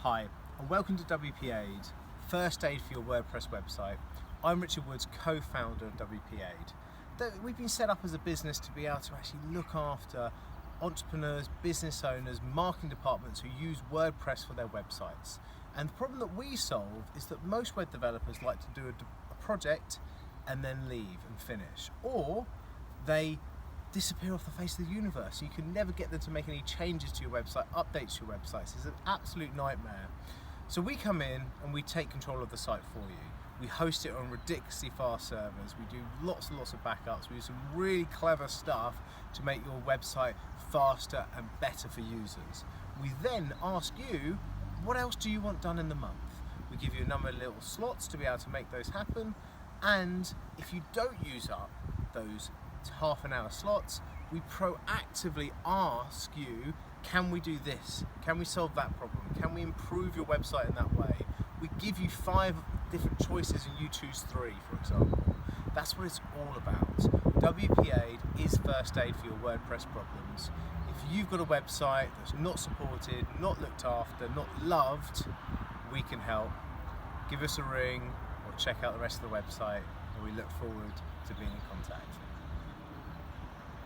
Hi, and welcome to WP Aid, first aid for your WordPress website. I'm Richard Woods, co-founder of WP Aid. We've been set up as a business to be able to actually look after entrepreneurs, business owners, marketing departments who use WordPress for their websites. And the problem that we solve is that most web developers like to do a project and then leave and finish, or they disappear off the face of the universe. You can never get them to make any changes to your website, updates to your websites. It's an absolute nightmare. So we come in and we take control of the site for you. We host it on ridiculously fast servers. We do lots and lots of backups. We do some really clever stuff to make your website faster and better for users. We then ask you, what else do you want done in the month? We give you a number of little slots to be able to make those happen. And if you don't use up those half an hour slots, we proactively ask you, can we do this? Can we solve that problem? Can we improve your website in that way? We give you 5 different choices and you choose 3, for example. That's what it's all about. WP Aid is first aid for your WordPress problems. If you've got a website that's not supported, not looked after, not loved, we can help. Give us a ring or check out the rest of the website, and we look forward to being in contact.